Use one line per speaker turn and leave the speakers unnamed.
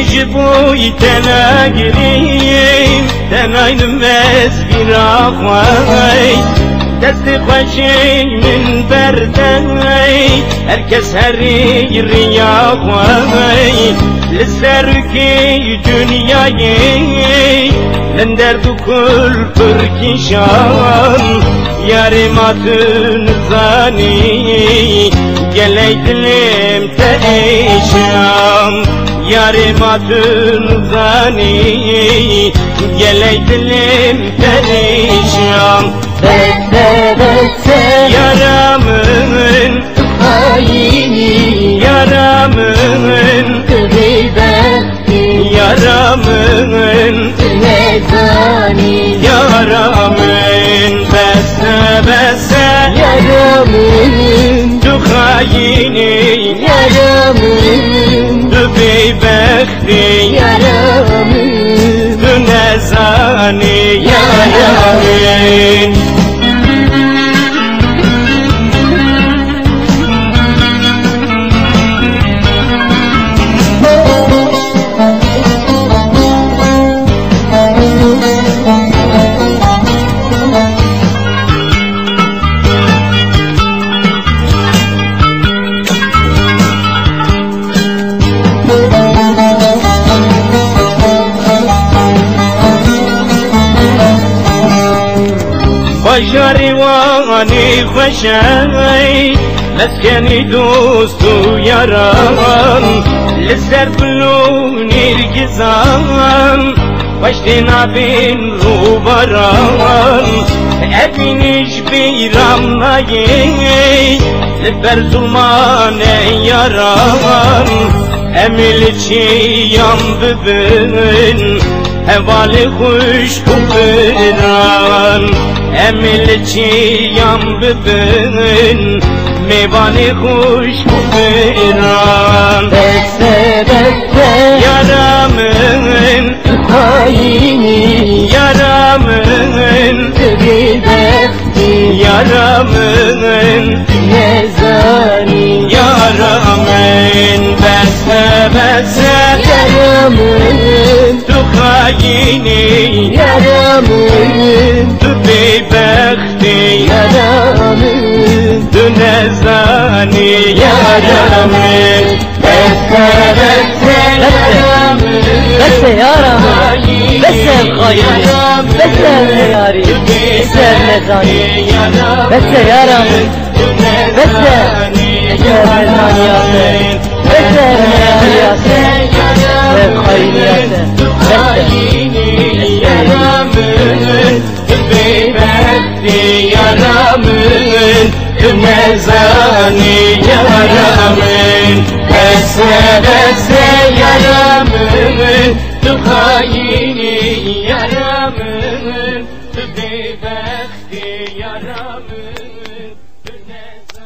جبوی تناگریم تناینم از بیراخوای دست خوشی من بردای herkes her rüya خوای لسرکی dünyayı من درد کل پرکشان yarım atın zani geley dilim teşam yarım atın zani geley dilim teşam
Beste beste
yaramın
hayini
yaramın
gıybeti
yaramın
nezani
yaramın beste beste
yaramın
duhayini
yaramın
bebekti
yaramın
nezani yaramın Başarıvanı خوشای مسکنی دوست و یاران لسر بلون ارگزان baştina bin rubaran eviniş biramlayı liber zulmane yaran emil çiyam bibin hevali kuş kubiran emil çiyam bibin meyvani kuş kubiran
Beste beste
yaramın
hayini
yaramın
gıybeti
yaramın
nezani
yaramın beste beste
yaramın
duhayini
yaramın
bebekti
yaramın
nezani yaramın beste beste yaramın
beste yaramın beste hayini beste yari beste nezani beste yaramın beste nezani yasın beste yasın ve hayini
yaramın bebekti yaramın nezani